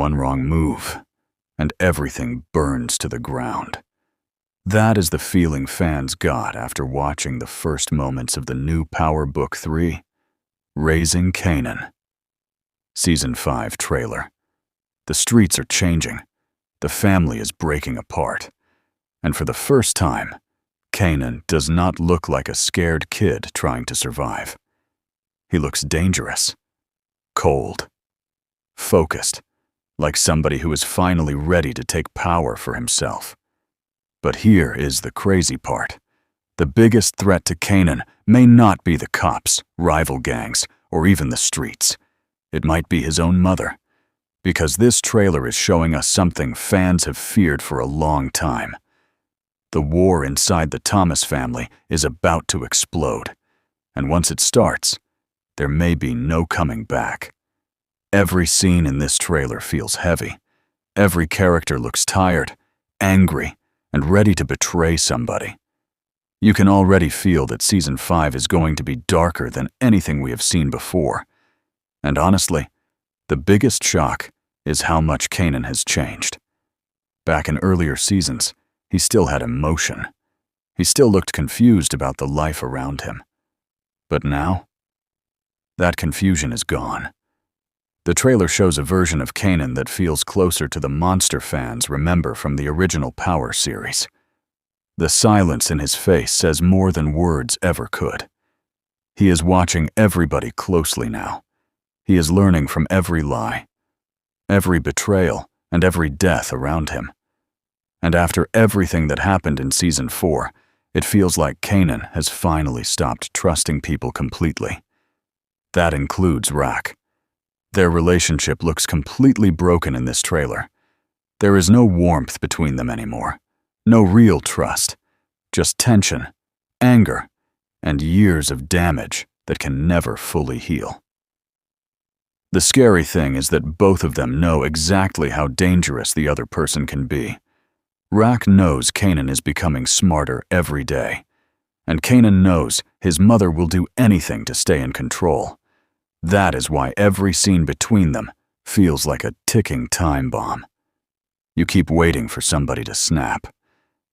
one wrong move, and everything burns to the ground. That is the feeling fans got after watching the first moments of the new Power Book 3, Raising Kanan. Season 5 trailer. The streets are changing. The family is breaking apart. And for the first time, Kanan does not look like a scared kid trying to survive. He looks dangerous, cold, focused, like somebody who is finally ready to take power for himself. But here is the crazy part. The biggest threat to Kanan may not be the cops, rival gangs, or even the streets. It might be his own mother. Because this trailer is showing us something fans have feared for a long time. The war inside the Thomas family is about to explode. And once it starts, there may be no coming back. Every scene in this trailer feels heavy. Every character looks tired, angry, and ready to betray somebody. You can already feel that Season 5 is going to be darker than anything we have seen before. And honestly, the biggest shock is how much Kanan has changed. Back in earlier seasons, he still had emotion. He still looked confused about the life around him. But now, that confusion is gone. The trailer shows a version of Kanan that feels closer to the monster fans remember from the original Power series. The silence in his face says more than words ever could. He is watching everybody closely now. He is learning from every lie, every betrayal, and every death around him. And after everything that happened in Season 4, it feels like Kanan has finally stopped trusting people completely. That includes Rak. Their relationship looks completely broken in this trailer. There is no warmth between them anymore. No real trust. Just tension, anger, and years of damage that can never fully heal. The scary thing is that both of them know exactly how dangerous the other person can be. Rak knows Kanan is becoming smarter every day, and Kanan knows his mother will do anything to stay in control. That is why every scene between them feels like a ticking time bomb. You keep waiting for somebody to snap,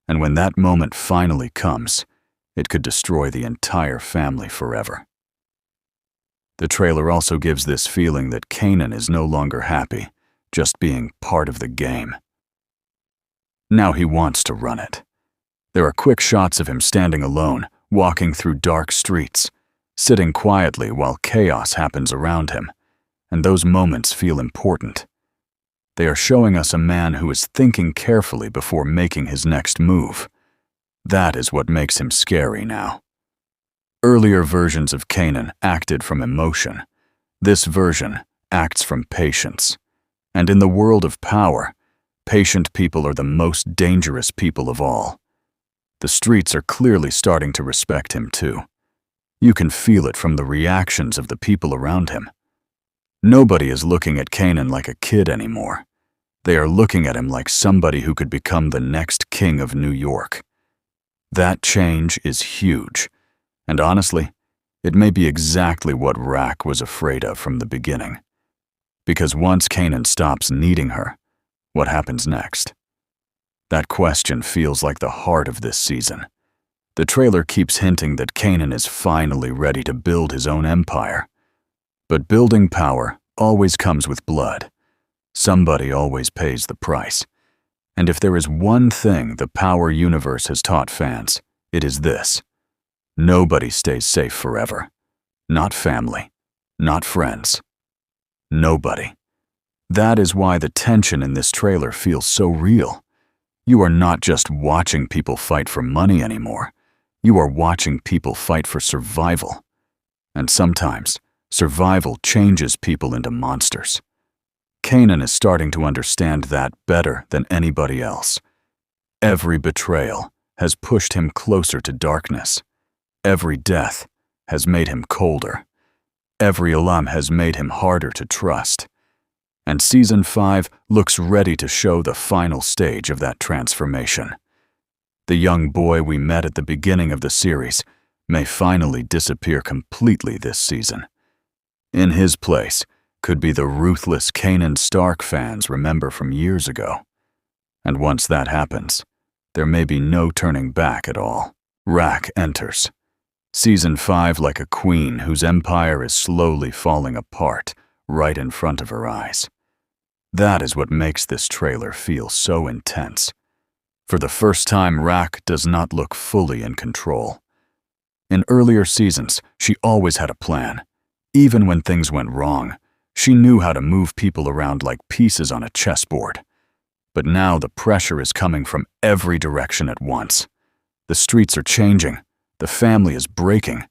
and when that moment finally comes, it could destroy the entire family forever. The trailer also gives this feeling that Kanan is no longer happy, just being part of the game. Now he wants to run it. There are quick shots of him standing alone, walking through dark streets, sitting quietly while chaos happens around him, and those moments feel important. They are showing us a man who is thinking carefully before making his next move. That is what makes him scary now. Earlier versions of Kanan acted from emotion. This version acts from patience. And in the world of power, patient people are the most dangerous people of all. The streets are clearly starting to respect him too. You can feel it from the reactions of the people around him. Nobody is looking at Kanan like a kid anymore. They are looking at him like somebody who could become the next king of New York. That change is huge, and honestly, it may be exactly what Rak was afraid of from the beginning. Because once Kanan stops needing her, what happens next? That question feels like the heart of this season. The trailer keeps hinting that Kanan is finally ready to build his own empire. But building power always comes with blood. Somebody always pays the price. And if there is one thing the Power universe has taught fans, it is this. Nobody stays safe forever. Not family. Not friends. Nobody. That is why the tension in this trailer feels so real. You are not just watching people fight for money anymore. You are watching people fight for survival. And sometimes, survival changes people into monsters. Kanan is starting to understand that better than anybody else. Every betrayal has pushed him closer to darkness. Every death has made him colder. Every alarm has made him harder to trust. And Season 5 looks ready to show the final stage of that transformation. The young boy we met at the beginning of the series may finally disappear completely this season. In his place, could be the ruthless Kanan Stark fans remember from years ago. And once that happens, there may be no turning back at all. Rak enters. Season 5 like a queen whose empire is slowly falling apart right in front of her eyes. That is what makes this trailer feel so intense. For the first time, Rak does not look fully in control. In earlier seasons, she always had a plan. Even when things went wrong, she knew how to move people around like pieces on a chessboard. But now the pressure is coming from every direction at once. The streets are changing, the family is breaking,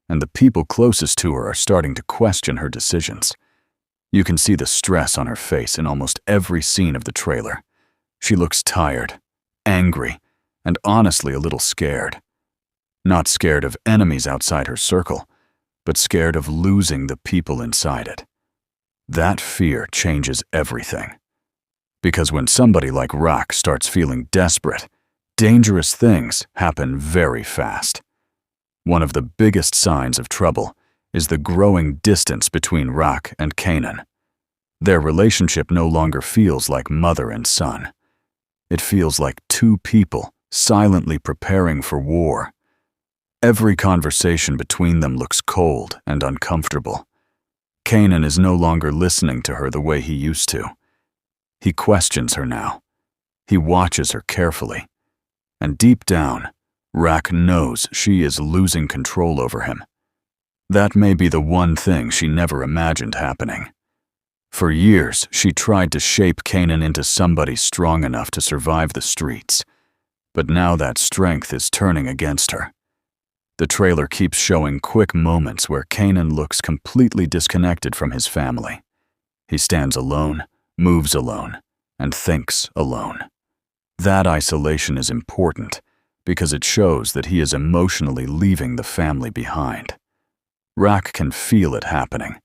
and the people closest to her are starting to question her decisions. You can see the stress on her face in almost every scene of the trailer. She looks tired, angry, and honestly a little scared. Not scared of enemies outside her circle, but scared of losing the people inside it. That fear changes everything. Because when somebody like Rak starts feeling desperate, dangerous things happen very fast. One of the biggest signs of trouble is the growing distance between Rak and Kanan. Their relationship no longer feels like mother and son. It feels like two people silently preparing for war. Every conversation between them looks cold and uncomfortable. Kanan is no longer listening to her the way he used to. He questions her now. He watches her carefully. And deep down, Rak knows she is losing control over him. That may be the one thing she never imagined happening. For years, she tried to shape Kanan into somebody strong enough to survive the streets. But now that strength is turning against her. The trailer keeps showing quick moments where Kanan looks completely disconnected from his family. He stands alone, moves alone, and thinks alone. That isolation is important because it shows that he is emotionally leaving the family behind. Rak can feel it happening,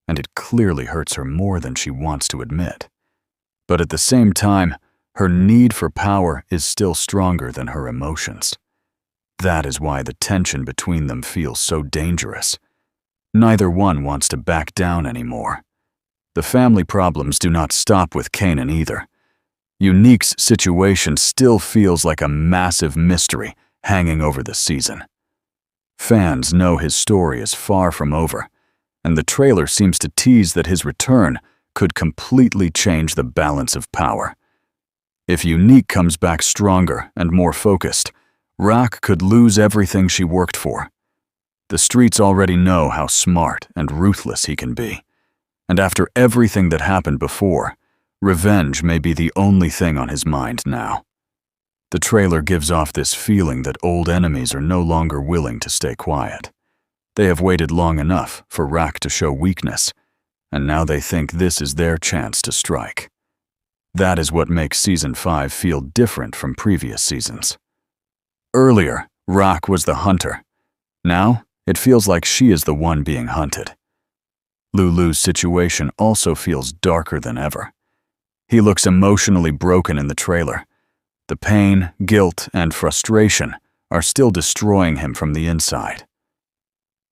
and it clearly hurts her more than she wants to admit. But at the same time, her need for power is still stronger than her emotions. That is why the tension between them feels so dangerous. Neither one wants to back down anymore. The family problems do not stop with Kanan either. Unique's situation still feels like a massive mystery hanging over the season. Fans know his story is far from over, and the trailer seems to tease that his return could completely change the balance of power. If Unique comes back stronger and more focused, Rak could lose everything she worked for. The streets already know how smart and ruthless he can be, and after everything that happened before, revenge may be the only thing on his mind now. The trailer gives off this feeling that old enemies are no longer willing to stay quiet. They have waited long enough for Rak to show weakness, and now they think this is their chance to strike. That is what makes Season 5 feel different from previous seasons. Earlier, Rak was the hunter. Now, it feels like she is the one being hunted. Lulu's situation also feels darker than ever. He looks emotionally broken in the trailer. The pain, guilt, and frustration are still destroying him from the inside.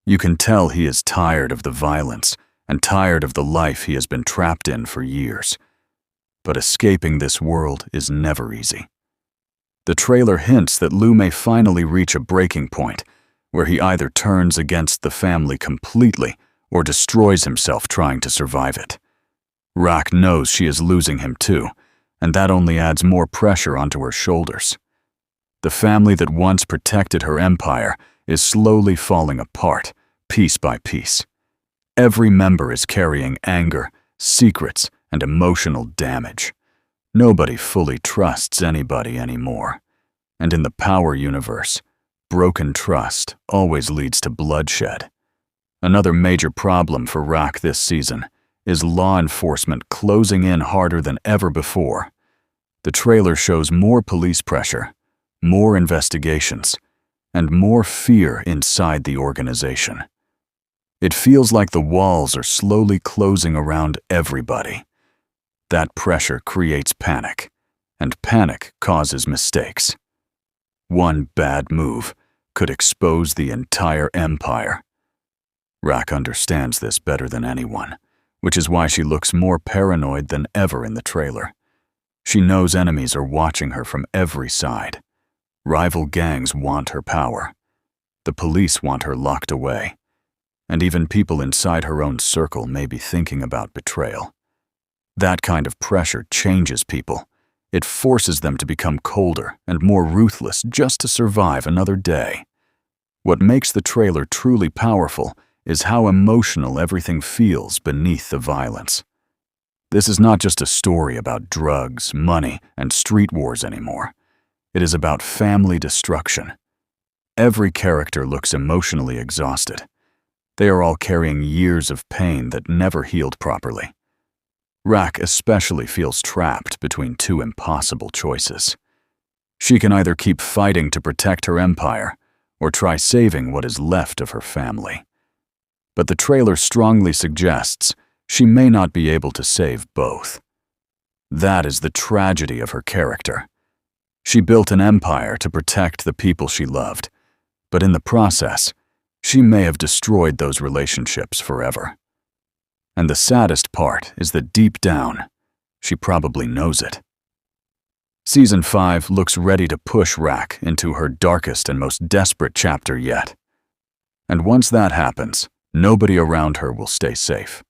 You can tell he is tired of the violence and tired of the life he has been trapped in for years. But escaping this world is never easy. The trailer hints that Lu may finally reach a breaking point where he either turns against the family completely or destroys himself trying to survive it. Rak knows she is losing him too, and that only adds more pressure onto her shoulders. The family that once protected her empire is slowly falling apart, piece by piece. Every member is carrying anger, secrets, and emotional damage. Nobody fully trusts anybody anymore. And in the power universe, broken trust always leads to bloodshed. Another major problem for Rak this season is law enforcement closing in harder than ever before. The trailer shows more police pressure, more investigations, and more fear inside the organization. It feels like the walls are slowly closing around everybody. That pressure creates panic, and panic causes mistakes. One bad move could expose the entire empire. Rak understands this better than anyone, which is why she looks more paranoid than ever in the trailer. She knows enemies are watching her from every side. Rival gangs want her power. The police want her locked away. And even people inside her own circle may be thinking about betrayal. That kind of pressure changes people. It forces them to become colder and more ruthless just to survive another day. What makes the trailer truly powerful is how emotional everything feels beneath the violence. This is not just a story about drugs, money, and street wars anymore. It is about family destruction. Every character looks emotionally exhausted. They are all carrying years of pain that never healed properly. Rack especially feels trapped between two impossible choices. She can either keep fighting to protect her empire or try saving what is left of her family. But the trailer strongly suggests she may not be able to save both. That is the tragedy of her character. She built an empire to protect the people she loved, but in the process, she may have destroyed those relationships forever. And the saddest part is that deep down, she probably knows it. Season 5 looks ready to push Rack into her darkest and most desperate chapter yet. And once that happens, nobody around her will stay safe.